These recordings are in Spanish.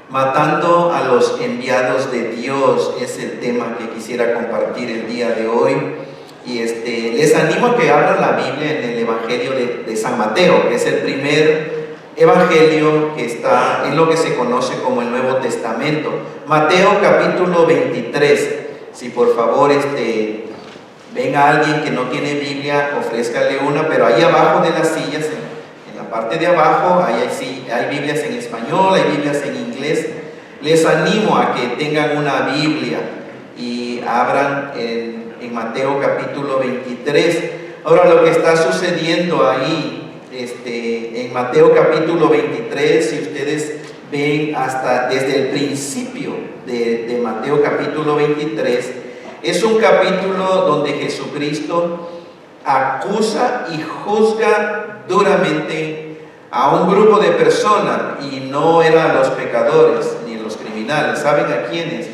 Matando a los enviados de Dios es el tema que quisiera compartir el día de hoy. Y les animo a que abran la Biblia en el Evangelio de San Mateo, que es el primer evangelio que está en lo que se conoce como el Nuevo Testamento. Mateo capítulo 23. Si por favor venga alguien que no tiene Biblia, ofrézcale una, pero ahí abajo de las sillas, en la parte de abajo, hay Biblias en español, hay Biblias en inglés. Les animo a que tengan una Biblia y abran en Mateo capítulo 23. Ahora, lo que está sucediendo ahí, en Mateo capítulo 23, si ustedes ven hasta desde el principio de Mateo capítulo 23, es un capítulo donde Jesucristo acusa y juzga duramente a un grupo de personas, y no eran los pecadores ni los criminales. ¿Saben a quiénes?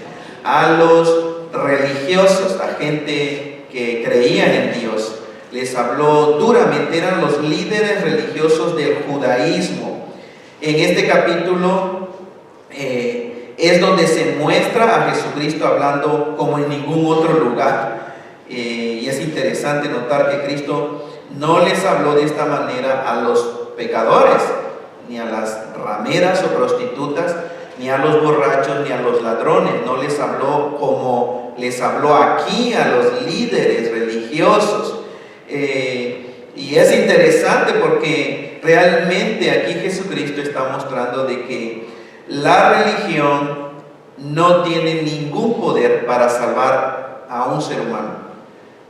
A los religiosos, a gente que creían en Dios. Les habló duramente, eran los líderes religiosos del judaísmo. En este capítulo es donde se muestra a Jesucristo hablando como en ningún otro lugar. Y es interesante notar que Cristo no les habló de esta manera a los pecadores, ni a las rameras o prostitutas, ni a los borrachos, ni a los ladrones. No les habló como les habló aquí a los líderes religiosos. Y es interesante porque realmente aquí Jesucristo está mostrando de que la religión no tiene ningún poder para salvar a un ser humano.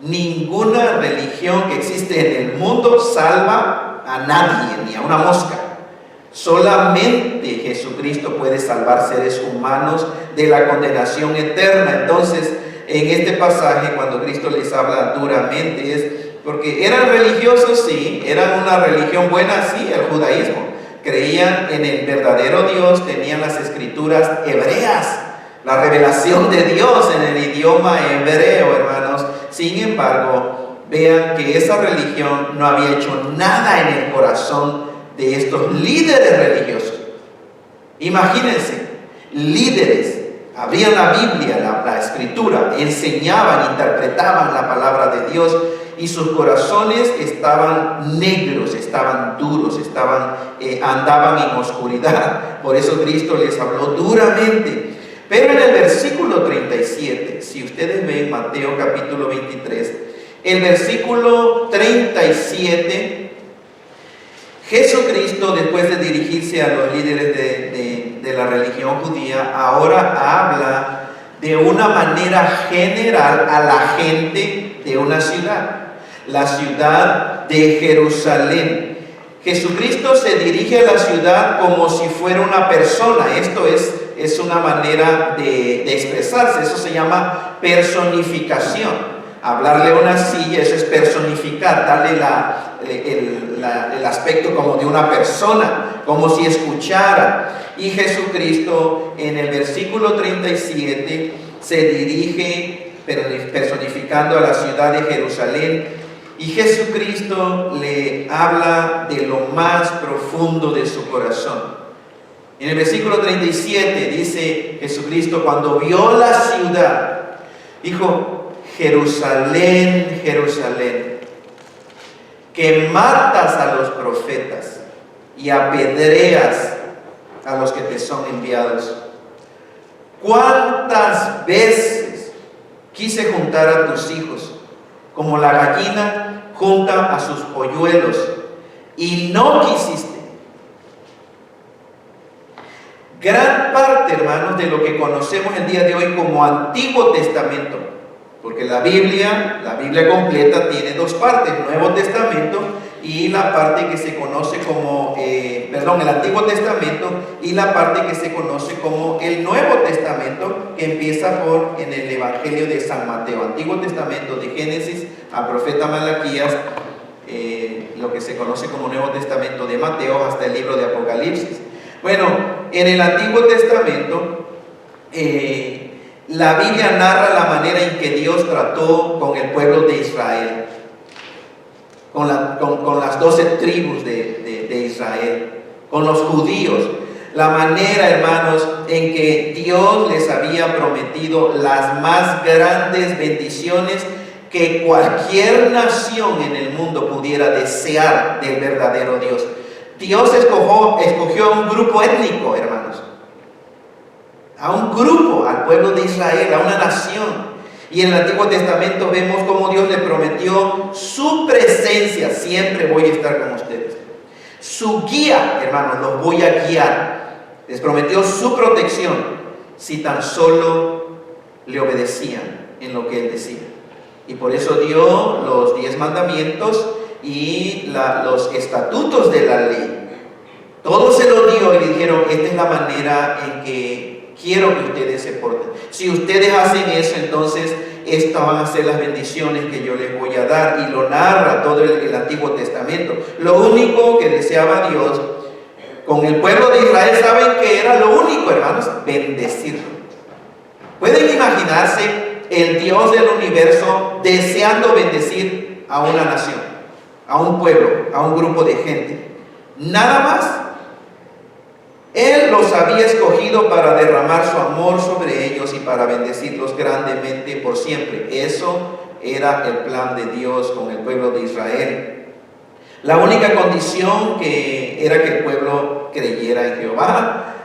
Ninguna religión que existe en el mundo salva a nadie, ni a una mosca. Solamente Jesucristo puede salvar seres humanos de la condenación eterna. Entonces, en este pasaje, cuando Cristo les habla duramente, es porque eran religiosos, sí, eran una religión buena, sí, el judaísmo. Creían en el verdadero Dios, tenían las escrituras hebreas, la revelación de Dios en el idioma hebreo, hermanos. Sin embargo, vean que esa religión no había hecho nada en el corazón de estos líderes religiosos. Imagínense, líderes, abrían la Biblia, la escritura, enseñaban, interpretaban la palabra de Dios, y sus corazones estaban negros, estaban duros, andaban en oscuridad. Por eso Cristo les habló duramente. Pero en el versículo 37, si ustedes ven Mateo capítulo 23, el versículo 37, Jesucristo, después de dirigirse a los líderes de la religión judía, ahora habla de una manera general a la gente de una ciudad, la ciudad de Jerusalén. Jesucristo se dirige a la ciudad como si fuera una persona. Esto es una manera de expresarse. Eso se llama personificación. Hablarle a una silla, eso es personificar, darle el aspecto como de una persona, como si escuchara. Y Jesucristo en el versículo 37 se dirige personificando a la ciudad de Jerusalén, y Jesucristo le habla de lo más profundo de su corazón. En el versículo 37 dice Jesucristo, cuando vio la ciudad, dijo: Jerusalén, Jerusalén, que matas a los profetas y apedreas a los que te son enviados. ¿Cuántas veces quise juntar a tus hijos como la gallina junta a sus polluelos, y no quisiste? Gran parte, hermanos, de lo que conocemos el día de hoy como Antiguo Testamento, porque la Biblia completa tiene dos partes: Nuevo Testamento y la parte que se conoce como, el Antiguo Testamento y la parte que se conoce como el Nuevo Testamento, que empieza en el Evangelio de San Mateo. Antiguo Testamento de Génesis al profeta Malaquías, lo que se conoce como Nuevo Testamento de Mateo hasta el libro de Apocalipsis. Bueno, en el Antiguo Testamento, la Biblia narra la manera en que Dios trató con el pueblo de Israel, con las 12 tribus de Israel, con los judíos. La manera, hermanos, en que Dios les había prometido las más grandes bendiciones que cualquier nación en el mundo pudiera desear del verdadero Dios. Dios escogió a un grupo étnico, hermanos. A un grupo, al pueblo de Israel, a una nación. Y en el Antiguo Testamento vemos cómo Dios le prometió su presencia. Siempre voy a estar con ustedes. Su guía, hermanos, los voy a guiar. Les prometió su protección si tan solo le obedecían en lo que Él decía. Y por eso dio los 10 mandamientos y los estatutos de la ley. Todo se lo dio y le dijeron, esta es la manera en que quiero que ustedes se porten. Si ustedes hacen eso, entonces estas van a ser las bendiciones que yo les voy a dar. Y lo narra todo el Antiguo Testamento. Lo único que deseaba Dios con el pueblo de Israel, ¿saben qué era lo único, hermanos? Bendecirlo. ¿Pueden imaginarse el Dios del universo deseando bendecir a una nación, a un pueblo, a un grupo de gente? Nada más. Él los había escogido para derramar su amor sobre ellos y para bendecirlos grandemente por siempre. Eso era el plan de Dios con el pueblo de Israel. La única condición era que el pueblo creyera en Jehová,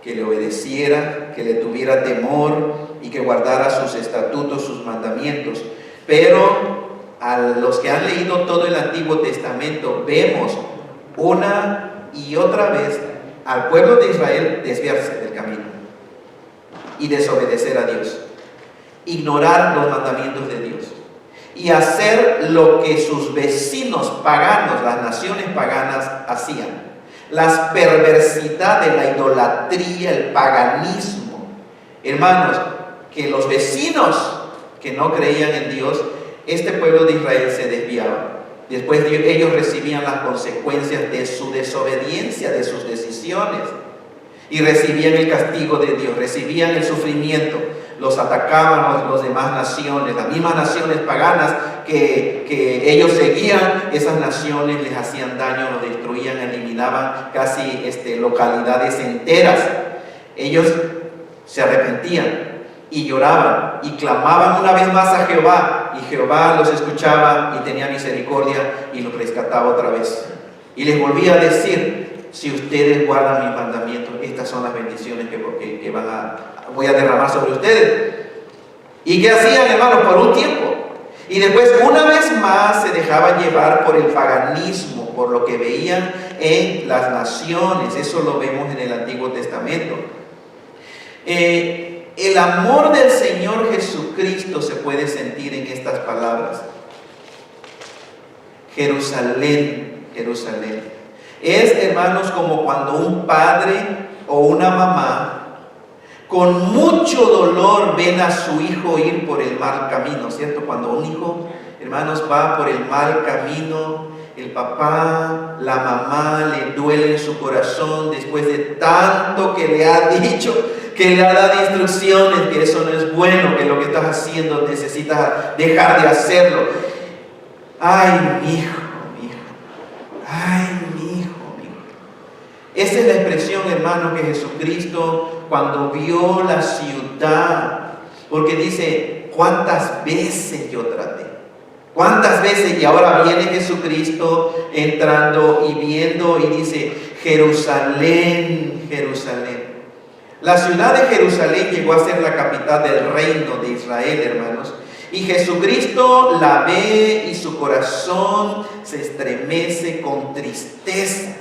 que le obedeciera, que le tuviera temor y que guardara sus estatutos, sus mandamientos. Pero a los que han leído todo el Antiguo Testamento, vemos una y otra vez al pueblo de Israel desviarse del camino y desobedecer a Dios, ignorar los mandamientos de Dios y hacer lo que sus vecinos paganos, las naciones paganas, hacían. La perversidad de la idolatría, el paganismo. Hermanos, que los vecinos que no creían en Dios, este pueblo de Israel se desviaba. Después ellos recibían las consecuencias de su desobediencia, de sus decisiones. Y recibían el castigo de Dios, recibían el sufrimiento. Los atacaban los demás naciones, las mismas naciones paganas que ellos seguían. Esas naciones les hacían daño, los destruían, eliminaban casi localidades enteras. Ellos se arrepentían y lloraban y clamaban una vez más a Jehová, y Jehová los escuchaba y tenía misericordia y los rescataba otra vez. Y les volvía a decir: si ustedes guardan mis mandamientos, estas son las bendiciones que voy a derramar sobre ustedes. ¿Y qué hacían, hermanos? Por un tiempo. Y después, una vez más, se dejaban llevar por el paganismo, por lo que veían en las naciones. Eso lo vemos en el Antiguo Testamento. El amor del Señor Jesucristo se puede sentir en estas palabras. Jerusalén, Jerusalén. Es, hermanos, como cuando un padre o una mamá con mucho dolor ven a su hijo ir por el mal camino, ¿cierto? Cuando un hijo, hermanos, va por el mal camino, el papá, la mamá le duele en su corazón después de tanto que le ha dicho, que le ha dado instrucciones, que eso no es bueno, que lo que estás haciendo necesitas dejar de hacerlo. Ay, mi hijo, ay, mi hijo. Esa es la expresión, hermano, que Jesucristo, cuando vio la ciudad, porque dice: ¿cuántas veces yo traté? ¿Cuántas veces? Y ahora viene Jesucristo entrando y viendo y dice: Jerusalén, Jerusalén. La ciudad de Jerusalén llegó a ser la capital del reino de Israel, hermanos. Y Jesucristo la ve y su corazón se estremece con tristeza.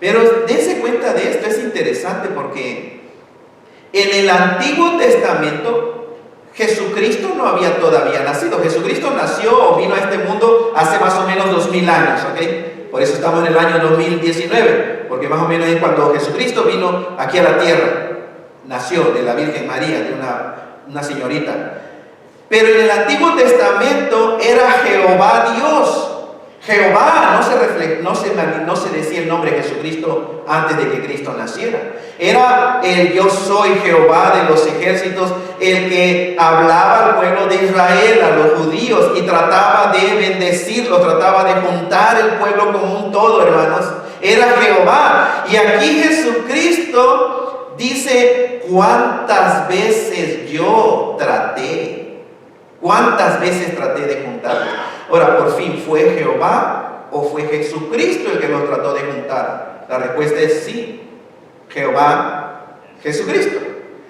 Pero dense cuenta de esto, es interesante porque en el Antiguo Testamento Jesucristo no había todavía nacido. Jesucristo nació o vino a este mundo hace más o menos 2000 años, ¿ok? Por eso estamos en el año 2019, porque más o menos es cuando Jesucristo vino aquí a la tierra. Nació de la Virgen María, de una señorita. Pero en el Antiguo Testamento era Jehová Dios. Jehová no se decía el nombre de Jesucristo antes de que Cristo naciera. Era el yo soy Jehová de los ejércitos, el que hablaba al pueblo de Israel, a los judíos, y trataba de bendecirlos, trataba de juntar el pueblo como un todo, hermanos. Era Jehová. Y aquí Jesucristo Jesucristo dice, ¿cuántas veces yo traté? ¿Cuántas veces traté de juntarlos? Ahora, por fin, ¿fue Jehová o fue Jesucristo el que los trató de juntar? La respuesta es sí. Jehová, Jesucristo.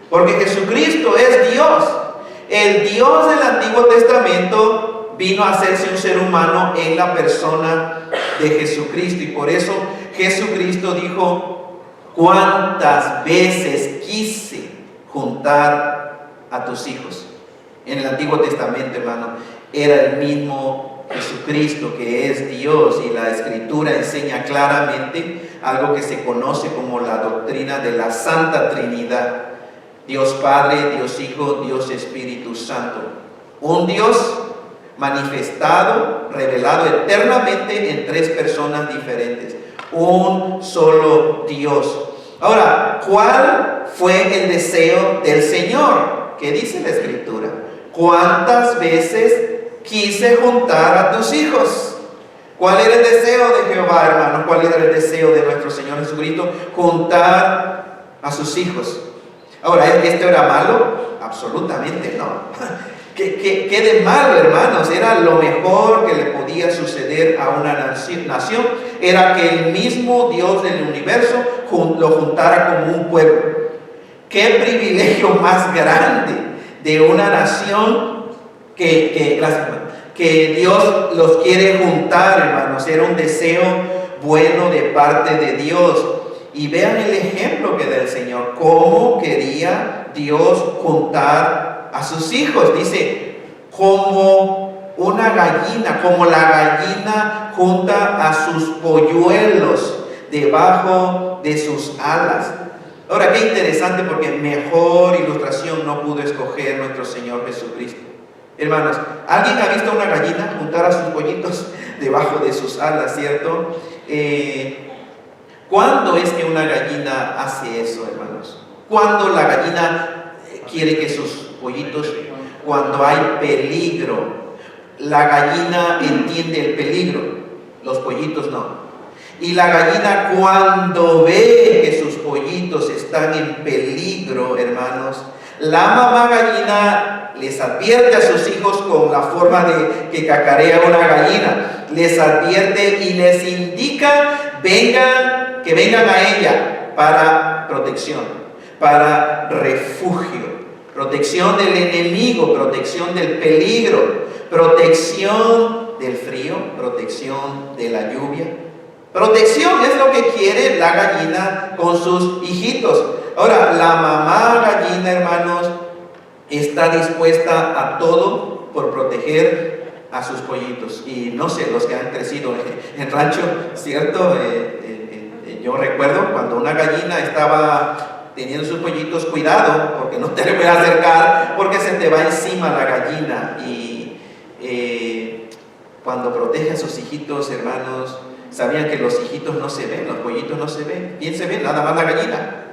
Porque Jesucristo es Dios. El Dios del Antiguo Testamento vino a hacerse un ser humano en la persona de Jesucristo. Y por eso Jesucristo dijo, ¿cuántas veces quise juntar a tus hijos? En el Antiguo Testamento, hermano, era el mismo Jesucristo que es Dios, y la Escritura enseña claramente algo que se conoce como la doctrina de la Santa Trinidad. Dios Padre, Dios Hijo, Dios Espíritu Santo. Un Dios manifestado, revelado eternamente en tres personas diferentes. Un solo Dios. Ahora, ¿cuál fue el deseo del Señor? ¿Qué dice la Escritura? ¿Cuántas veces quise juntar a tus hijos? ¿Cuál era el deseo de Jehová, hermano? ¿Cuál era el deseo de nuestro Señor Jesucristo? Juntar a sus hijos. Ahora, ¿esto era malo? Absolutamente no. ¿Qué de malo, hermanos? Era lo mejor que le podía suceder a una nación. Era que el mismo Dios del universo lo juntara como un pueblo. ¿Qué privilegio más grande de una nación que Dios los quiere juntar, hermanos? Era un deseo bueno de parte de Dios. Y vean el ejemplo que da el Señor, cómo quería Dios juntar a sus hijos. Dice, como una gallina, como la gallina junta a sus polluelos debajo de sus alas. Ahora, qué interesante, porque mejor ilustración no pudo escoger nuestro Señor Jesucristo. Hermanos, ¿alguien ha visto una gallina juntar a sus pollitos debajo de sus alas, cierto? ¿Cuándo es que una gallina hace eso, hermanos? ¿Cuándo la gallina quiere que sus pollitos? Cuando hay peligro. La gallina entiende el peligro, los pollitos no. Y la gallina, cuando ve que sus pollitos están en peligro, hermanos, la mamá gallina les advierte a sus hijos con la forma de que cacarea una gallina. Les advierte y les indica, que vengan a ella para protección, para refugio, protección del enemigo, protección del peligro, protección del frío, protección de la lluvia. Protección es lo que quiere la gallina con sus hijitos. Ahora, la mamá gallina, hermanos, está dispuesta a todo por proteger a sus pollitos. Y no sé, los que han crecido en rancho, ¿cierto? Yo recuerdo cuando una gallina estaba teniendo sus pollitos, cuidado, porque no te le puedes acercar, porque se te va encima la gallina. Y cuando protege a sus hijitos, hermanos, sabían que los hijitos no se ven, los pollitos no se ven. ¿Quién se ve? Nada más la gallina.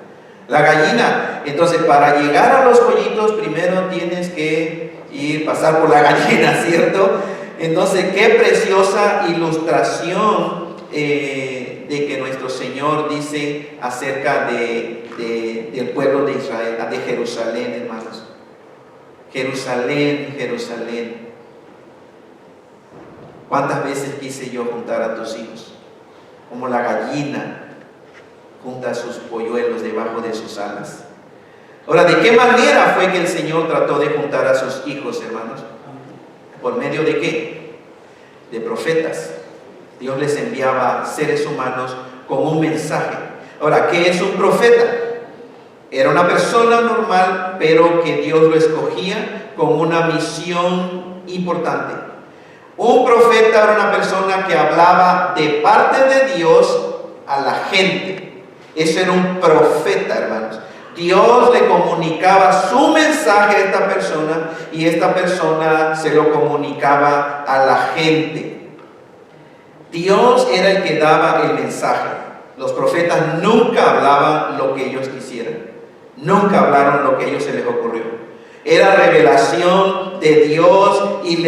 La gallina. Entonces, para llegar a los pollitos, primero tienes que pasar por la gallina, ¿cierto? Entonces, qué preciosa ilustración de que nuestro Señor dice acerca del pueblo de Israel, de Jerusalén, hermanos. Jerusalén, Jerusalén. ¿Cuántas veces quise yo juntar a tus hijos? Como la gallina junta sus polluelos debajo de sus alas. Ahora, ¿de qué manera fue que el Señor trató de juntar a sus hijos, hermanos? ¿Por medio de qué? De profetas. Dios les enviaba seres humanos con un mensaje. Ahora, ¿qué es un profeta? Era una persona normal, pero que Dios lo escogía con una misión importante. Un profeta era una persona que hablaba de parte de Dios a la gente. Eso era un profeta, hermanos. Dios le comunicaba su mensaje a esta persona y esta persona se lo comunicaba a la gente. Dios era el que daba el mensaje. Los profetas nunca hablaban lo que ellos quisieran. Nunca hablaron lo que a ellos se les ocurrió. Era revelación de Dios y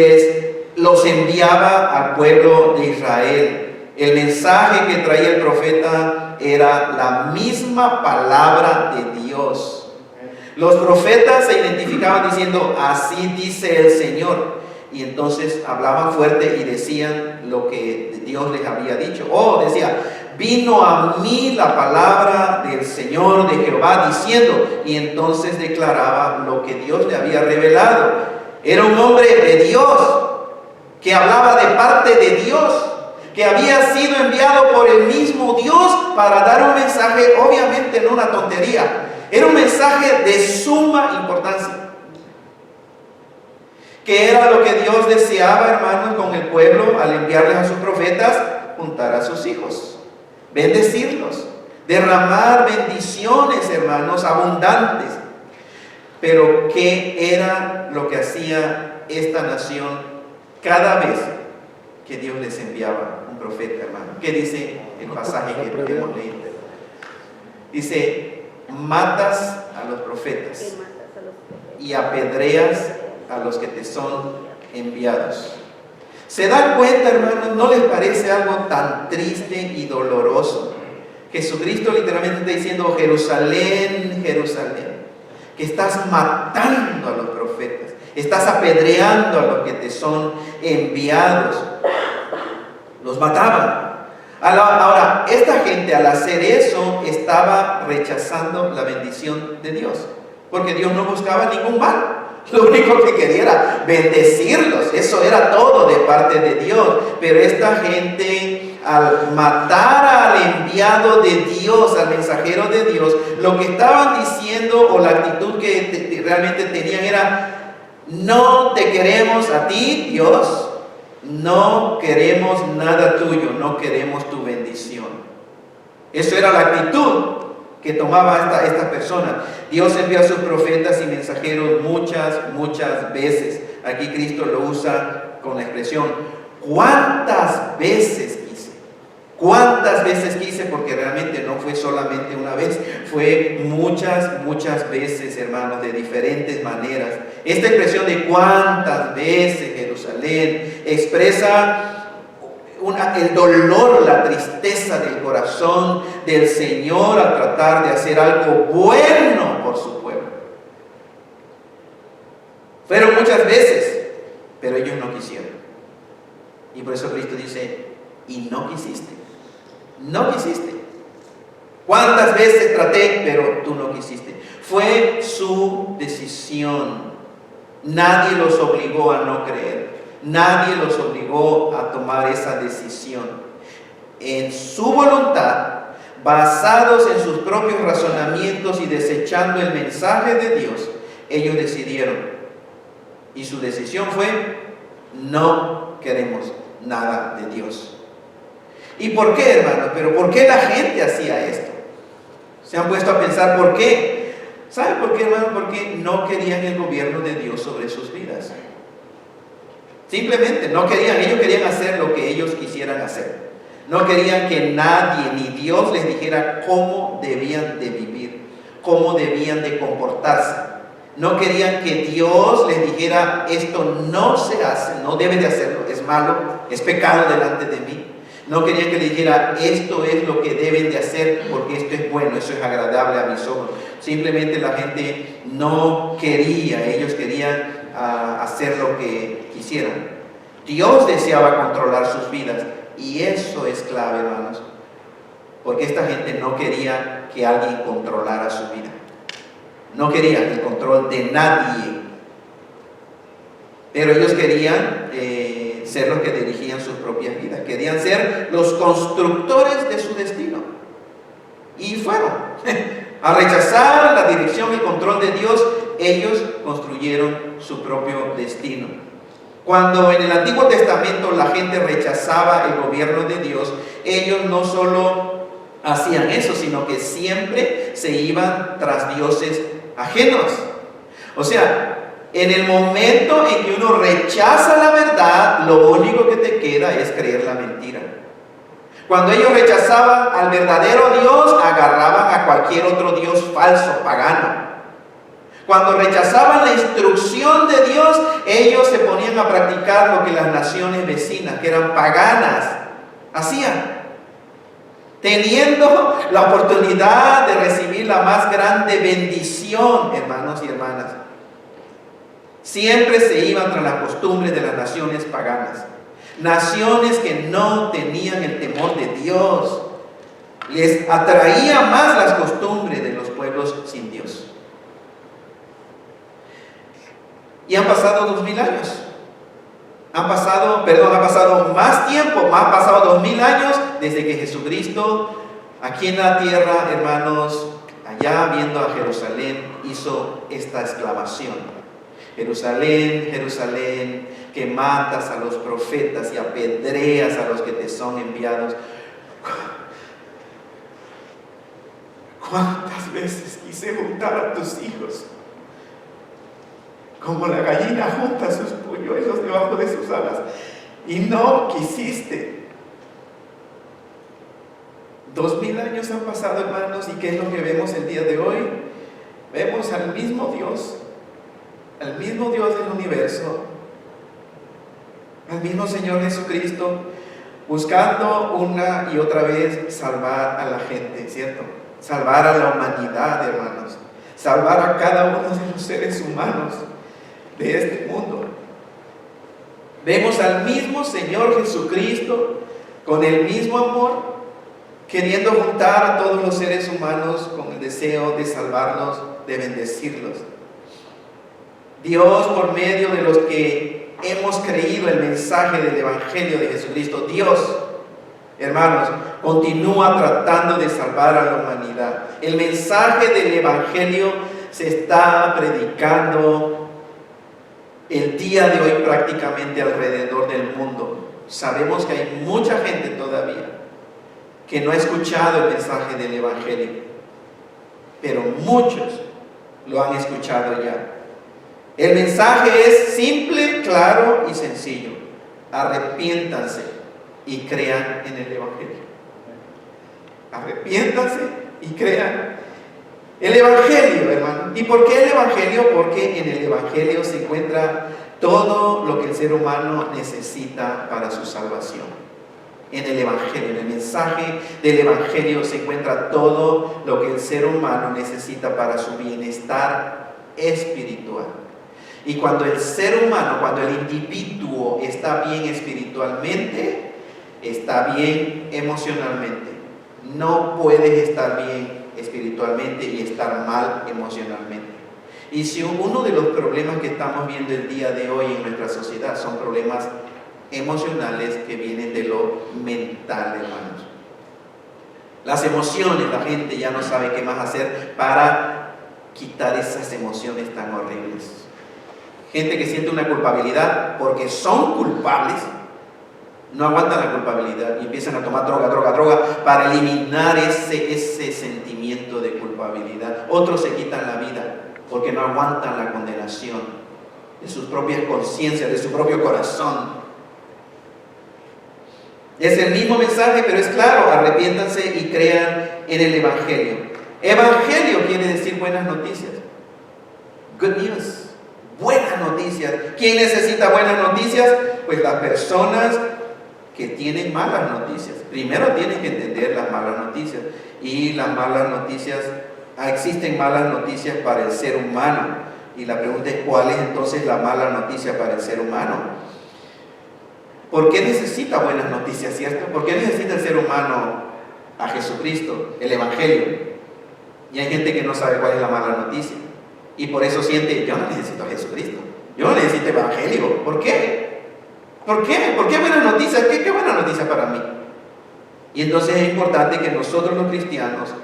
los enviaba al pueblo de Israel. El mensaje que traía el profeta era la misma palabra de Dios. Los profetas se identificaban diciendo, así dice el Señor. Y entonces hablaban fuerte y decían lo que Dios les había dicho. Decía, vino a mí la palabra del Señor, de Jehová, diciendo. Y entonces declaraba lo que Dios le había revelado. Era un hombre de Dios, que hablaba de parte de Dios, que había sido enviado por el mismo Dios para dar un mensaje, obviamente no una tontería. Era un mensaje de suma importancia. ¿Qué era lo que Dios deseaba, hermanos, con el pueblo al enviarles a sus profetas? Juntar a sus hijos, bendecirlos, derramar bendiciones, hermanos, abundantes. Pero ¿qué era lo que hacía esta nación cada vez que Dios les enviaba un profeta, hermano? ¿Qué dice el pasaje que hemos leído? Dice, matas a los profetas y apedreas a los que te son enviados. ¿Se dan cuenta, hermanos? ¿No les parece algo tan triste y doloroso? Jesucristo literalmente está diciendo, Jerusalén, Jerusalén, que estás matando a los profetas, estás apedreando a los que te son enviados. Los mataban. Ahora, esta gente al hacer eso estaba rechazando la bendición de Dios, porque Dios no buscaba ningún mal. Lo único que quería era bendecirlos. Eso era todo de parte de Dios. Pero esta gente, al matar al enviado de Dios, al mensajero de Dios, lo que estaban diciendo, o la actitud que realmente tenían era, no te queremos a ti, Dios, no queremos nada tuyo, no queremos tu bendición. Eso era la actitud que tomaba esta persona. Dios envió a sus profetas y mensajeros muchas veces. Aquí Cristo lo usa con la expresión, ¿cuántas veces quise? ¿Cuántas veces quise? Porque realmente no fue solamente una vez, fue muchas veces, hermanos, de diferentes maneras. Esta expresión de cuántas veces Jerusalén expresa el dolor, la tristeza del corazón del Señor al tratar de hacer algo bueno por su pueblo. Fueron muchas veces, pero ellos no quisieron. Y por eso Cristo dice, y no quisiste. No quisiste. ¿Cuántas veces traté, pero tú no quisiste? Fue su decisión. Nadie los obligó a no creer. Nadie los obligó a tomar esa decisión. En su voluntad, basados en sus propios razonamientos y desechando el mensaje de Dios, ellos decidieron. Y su decisión fue, no queremos nada de Dios. ¿Y por qué, hermanos? ¿Pero por qué la gente hacía esto? ¿Se han puesto a pensar por qué? ¿Saben por qué, hermanos? Porque no querían el gobierno de Dios sobre sus vidas. Simplemente no querían, ellos querían hacer lo que ellos quisieran hacer. No querían que nadie, ni Dios les dijera cómo debían de vivir, cómo debían de comportarse. No querían que Dios les dijera, esto no se hace, no debes de hacerlo, es malo, es pecado delante de mí. No querían que les dijera, esto es lo que deben de hacer porque esto es bueno, eso es agradable a mis ojos. Simplemente la gente no quería, ellos querían hacer lo que quisieran. Dios deseaba controlar sus vidas y eso es clave, hermanos, porque esta gente no quería que alguien controlara su vida. No querían el control de nadie, pero ellos querían ser los que dirigían sus propias vidas. Querían ser los constructores de su destino y fueron a rechazar la dirección y control de Dios. Ellos construyeron su propio destino. Cuando en el Antiguo Testamento la gente rechazaba el gobierno de Dios, ellos no solo hacían eso, sino que siempre se iban tras dioses ajenos. O sea, en el momento en que uno rechaza la verdad, lo único que te queda es creer la mentira. Cuando ellos rechazaban al verdadero Dios, agarraban a cualquier otro Dios falso, pagano. Cuando rechazaban la instrucción de Dios, ellos se ponían a practicar lo que las naciones vecinas, que eran paganas, hacían. teniendo la oportunidad de recibir la más grande bendición, hermanos y hermanas. Siempre se iban tras las costumbres de las naciones paganas, naciones que no tenían el temor de Dios. Les atraía más las costumbres de los pueblos sin Dios. Y han pasado 2000 años. Ha pasado más tiempo, ha pasado 2000 años desde que Jesucristo, aquí en la tierra, hermanos, allá viendo a Jerusalén, hizo esta exclamación: Jerusalén, Jerusalén, que matas a los profetas y apedreas a los que te son enviados. ¿Cuántas veces quise juntar a tus hijos, como la gallina junta sus polluelos debajo de sus alas, y no quisiste? 2000 años han pasado, hermanos, ¿y qué es lo que vemos el día de hoy? Vemos al mismo Dios del universo, al mismo Señor Jesucristo, buscando una y otra vez salvar a la gente, ¿cierto? Salvar a la humanidad, hermanos, salvar a cada uno de los seres humanos de este mundo. Vemos al mismo Señor Jesucristo con el mismo amor, queriendo juntar a todos los seres humanos con el deseo de salvarlos, de bendecirlos. Dios, por medio de los que hemos creído el mensaje del Evangelio de Jesucristo, Dios, hermanos, continúa tratando de salvar a la humanidad. El mensaje del Evangelio se está predicando el día de hoy prácticamente alrededor del mundo. Sabemos que hay mucha gente todavía que no ha escuchado el mensaje del Evangelio, pero muchos lo han escuchado ya. El mensaje es simple, claro y sencillo: arrepiéntanse y crean en el Evangelio. Arrepiéntanse y crean el Evangelio, hermano. ¿Y por qué el Evangelio? Porque en el Evangelio se encuentra todo lo que el ser humano necesita para su salvación. En el Evangelio, en el mensaje del Evangelio se encuentra todo lo que el ser humano necesita para su bienestar espiritual. Y cuando el ser humano, cuando el individuo está bien espiritualmente, está bien emocionalmente. No puedes estar bien espiritualmente y estar mal emocionalmente. Y si uno de los problemas que estamos viendo el día de hoy en nuestra sociedad son problemas emocionales que vienen de lo mental, hermanos. Las emociones, la gente ya no sabe qué más hacer para quitar esas emociones tan horribles. Gente que siente una culpabilidad porque son culpables, no aguantan la culpabilidad y empiezan a tomar droga para eliminar ese sentimiento de culpabilidad. Otros se quitan la vida porque no aguantan la condenación de sus propias conciencias, de su propio corazón. Es el mismo mensaje, pero es claro: arrepiéntanse y crean en el Evangelio. Evangelio quiere decir buenas noticias. Good news. Buenas noticias. ¿Quién necesita buenas noticias? Pues las personas que tienen malas noticias. Primero tienen que entender las malas noticias. Y las malas noticias, existen malas noticias para el ser humano. Y la pregunta es: ¿cuál es entonces la mala noticia para el ser humano? ¿Por qué necesita buenas noticias, cierto? ¿Por qué necesita el ser humano a Jesucristo, el Evangelio? Y hay gente que no sabe cuál es la mala noticia. Y por eso siente: yo no necesito a Jesucristo, yo no necesito Evangelio. ¿Por qué? ¿Por qué? ¿Por qué buenas noticias? ¿Qué buena noticia para mí? Y entonces es importante que nosotros los cristianos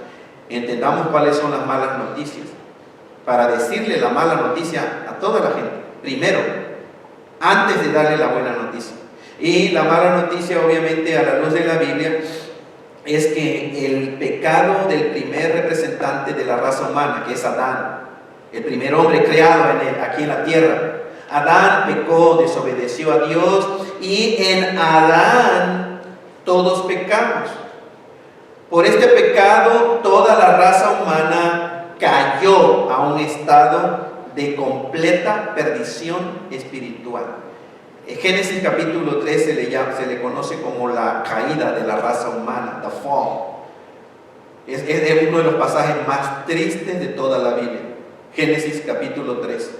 entendamos cuáles son las malas noticias, para decirle la mala noticia a toda la gente, primero, antes de darle la buena noticia. Y la mala noticia, obviamente, a la luz de la Biblia, es que el pecado del primer representante de la raza humana, que es Adán, el primer hombre creado aquí en la tierra, Adán pecó, desobedeció a Dios, y en Adán todos pecamos. Por este pecado toda la raza humana cayó a un estado de completa perdición espiritual. En Génesis capítulo 3 se le conoce como la caída de la raza humana, the fall. Es uno de los pasajes más tristes de toda la Biblia. Génesis capítulo 3.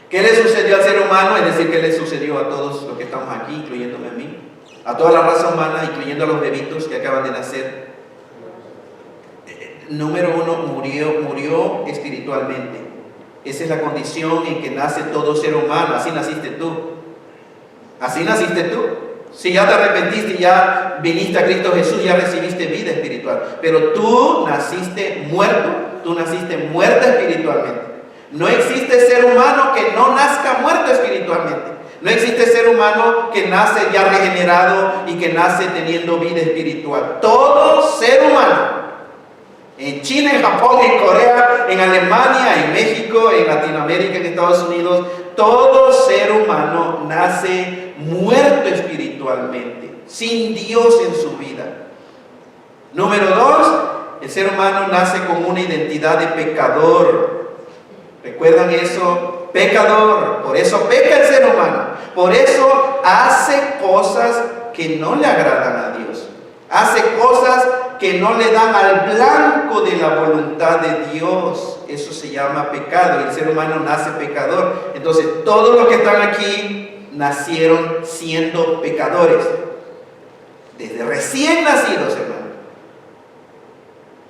¿Qué le sucedió al ser humano? Es decir, ¿qué le sucedió a todos los que estamos aquí, incluyéndome a mí? A toda la raza humana, incluyendo a los bebitos que acaban de nacer. Número uno, murió espiritualmente. Esa es la condición en que nace todo ser humano. Así naciste tú. Así naciste tú. Si ya te arrepentiste, ya viniste a Cristo Jesús, ya recibiste vida espiritual. Pero tú naciste muerto, tú naciste muerta espiritualmente. No existe ser humano que no nazca muerto espiritualmente. No existe ser humano que nace ya regenerado y que nace teniendo vida espiritual. Todo ser humano, en China, en Japón, en Corea, en Alemania, en México, en Latinoamérica, en Estados Unidos, todo ser humano nace muerto espiritualmente, sin Dios en su vida. Número dos, el ser humano nace con una identidad de pecador. ¿Recuerdan eso? Pecador. Por eso peca el ser humano. Por eso hace cosas que no le agradan a Dios. Hace cosas que no le dan al blanco de la voluntad de Dios. Eso se llama pecado. Y el ser humano nace pecador. Entonces, todos los que están aquí nacieron siendo pecadores. Desde recién nacidos, hermano.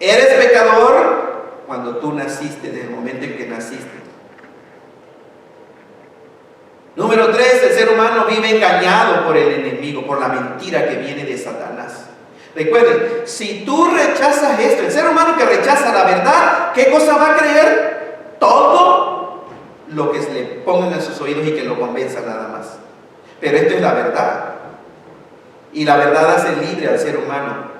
Eres pecador cuando tú naciste, desde el momento en que naciste. Número 3, el ser humano vive engañado por el enemigo, por la mentira que viene de Satanás. Recuerden, si tú rechazas esto, el ser humano que rechaza la verdad, ¿qué cosa va a creer? Todo lo que se le pongan en sus oídos y que lo convenza nada más. Pero esto es la verdad. Y la verdad hace libre al ser humano.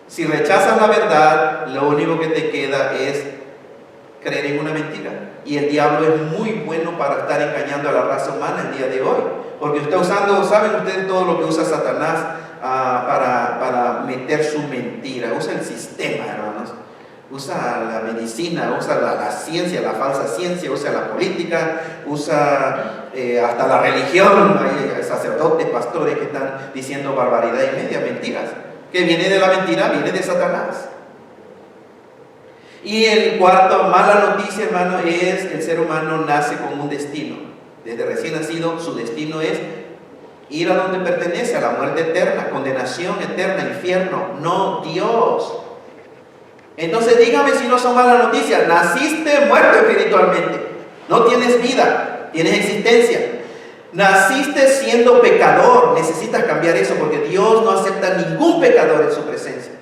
Si rechazas la verdad, lo único que te queda es creer en una mentira. Y el diablo es muy bueno para estar engañando a la raza humana el día de hoy. Porque está usando, ¿saben ustedes todo lo que usa Satanás para meter su mentira? Usa el sistema, hermanos. Usa la medicina, usa la ciencia, la falsa ciencia, usa la política, usa hasta la religión. Hay sacerdotes, pastores que están diciendo barbaridad y media, mentiras. Que viene de la mentira, viene de Satanás. Y el cuarto, mala noticia, hermano, es el ser humano nace con un destino. Desde recién nacido, su destino es ir a donde pertenece, a la muerte eterna, condenación eterna, infierno, no Dios. Entonces dígame si no son malas noticias. Naciste muerto espiritualmente, no tienes vida, tienes existencia. Naciste siendo pecador, necesitas cambiar eso porque Dios no acepta ningún pecador en su presencia.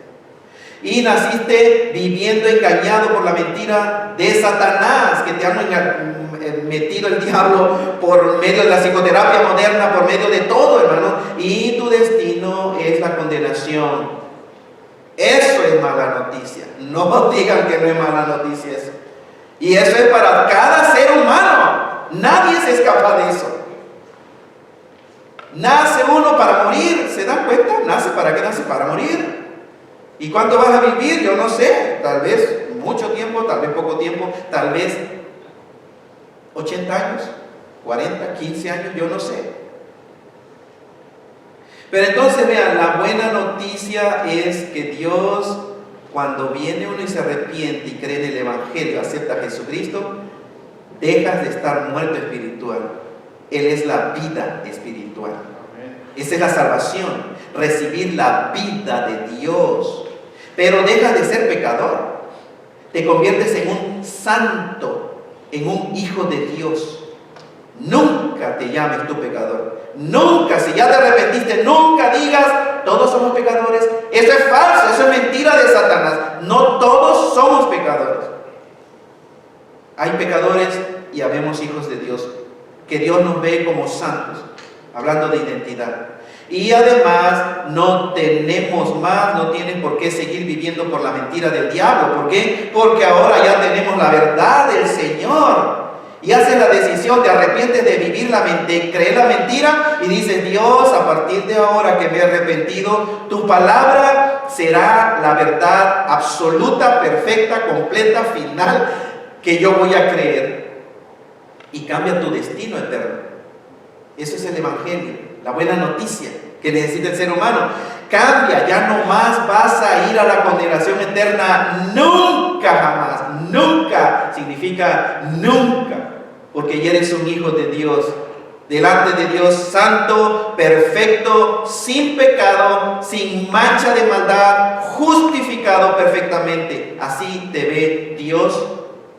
Y naciste viviendo engañado por la mentira de Satanás, que te han metido el diablo por medio de la psicoterapia moderna, por medio de todo, hermano. Y tu destino es la condenación. Eso es mala noticia. No digan que no es mala noticia eso. Y eso es para cada ser humano. Nadie se escapa de eso. Nace uno para morir, ¿se dan cuenta? ¿Nace para qué nace? Para morir. ¿Y cuánto vas a vivir? Yo no sé, tal vez mucho tiempo, tal vez poco tiempo, tal vez 80 años, 40, 15 años, yo no sé. Pero entonces vean, la buena noticia es que Dios, cuando viene uno y se arrepiente y cree en el Evangelio, acepta a Jesucristo, dejas de estar muerto espiritual. Él es la vida espiritual. Esa es la salvación, recibir la vida de Dios. Pero dejas de ser pecador, te conviertes en un santo, en un hijo de Dios. Nunca te llames tú pecador. Nunca, si ya te arrepentiste, nunca digas, todos somos pecadores. Eso es falso, eso es mentira de Satanás. No todos somos pecadores. Hay pecadores y habemos hijos de Dios, que Dios nos ve como santos, hablando de identidad. Y además no tenemos más, no tienen por qué seguir viviendo por la mentira del diablo. ¿Por qué? Porque ahora ya tenemos la verdad del Señor. Y haces la decisión, te arrepientes de vivir de creer la mentira y dices, Dios, a partir de ahora que me he arrepentido, tu palabra será la verdad absoluta, perfecta, completa, final, que yo voy a creer. Y cambia tu destino eterno. Eso es el Evangelio, la buena noticia. que necesita el ser humano. Cambia, ya no más vas a ir a la condenación eterna, nunca jamás, nunca significa nunca, porque ya eres un hijo de Dios, delante de Dios santo, perfecto, sin pecado, sin mancha de maldad, justificado perfectamente. Así te ve Dios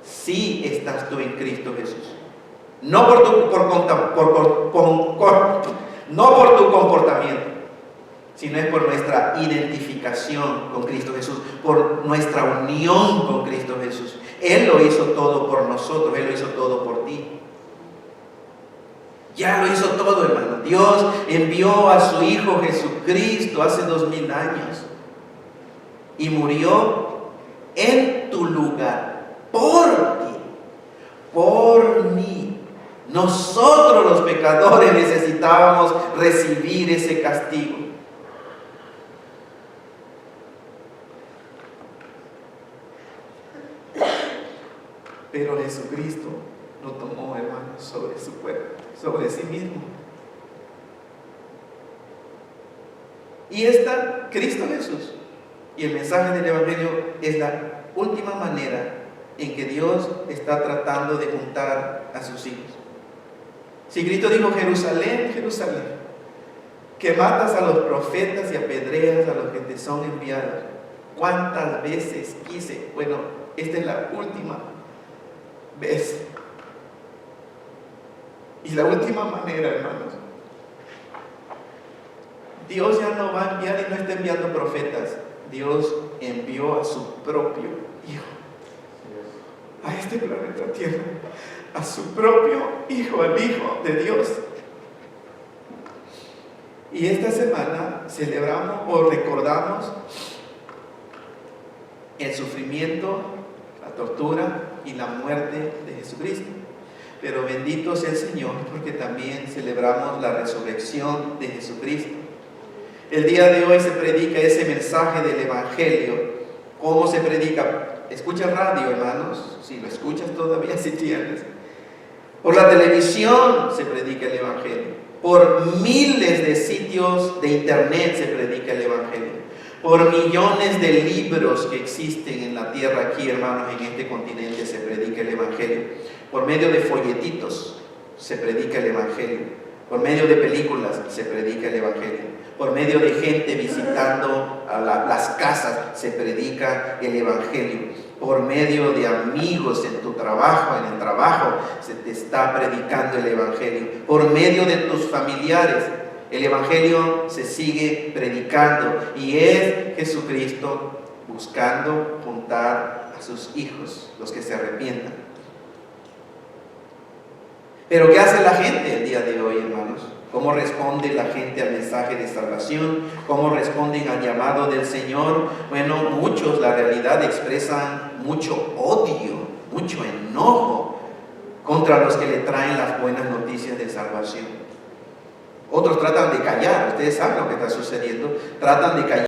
si estás tú en Cristo Jesús. No por tu comportamiento, sino es por nuestra identificación con Cristo Jesús, por nuestra unión con Cristo Jesús. Él lo hizo todo por nosotros, Él lo hizo todo por ti. Ya lo hizo todo, hermano. Dios envió a su Hijo Jesucristo hace 2000 años y murió en tu lugar, por ti, por mí. Nosotros los pecadores necesitábamos recibir ese castigo. Pero Jesucristo lo tomó, hermano, sobre su cuerpo, sobre sí mismo. Y Cristo Jesús y el mensaje del Evangelio es la última manera en que Dios está tratando de juntar a sus hijos. Si Cristo dijo: Jerusalén, Jerusalén, que matas a los profetas y apedreas a los que te son enviados, ¿cuántas veces quise? Bueno, esta es la última vez. Y la última manera, hermanos. Dios ya no va a enviar y no está enviando profetas. Dios envió a su propio Hijo a este planeta Tierra, a su propio Hijo, al Hijo de Dios. Y esta semana celebramos o recordamos el sufrimiento, la tortura y la muerte de Jesucristo. Pero bendito sea el Señor, porque también celebramos la resurrección de Jesucristo. El día de hoy se predica ese mensaje del Evangelio. ¿Cómo se predica? Escucha radio, hermanos, si lo escuchas todavía, si tienes. Por la televisión se predica el Evangelio. Por miles de sitios de internet se predica el Evangelio. Por millones de libros que existen en la tierra aquí, hermanos, en este continente se predica el Evangelio. Por medio de folletitos se predica el Evangelio. Por medio de películas se predica el Evangelio. Por medio de gente visitando a las casas se predica el Evangelio. Por medio de amigos en tu trabajo, en el trabajo, se te está predicando el Evangelio. Por medio de tus familiares, el Evangelio se sigue predicando. Y es Jesucristo buscando juntar a sus hijos, los que se arrepientan. Pero ¿qué hace la gente el día de hoy, hermanos? ¿Cómo responde la gente al mensaje de salvación? ¿Cómo responden al llamado del Señor? Bueno, muchos, la realidad, expresan mucho odio, mucho enojo contra los que le traen las buenas noticias de salvación. Otros tratan de callar, ustedes saben lo que está sucediendo, tratan de callar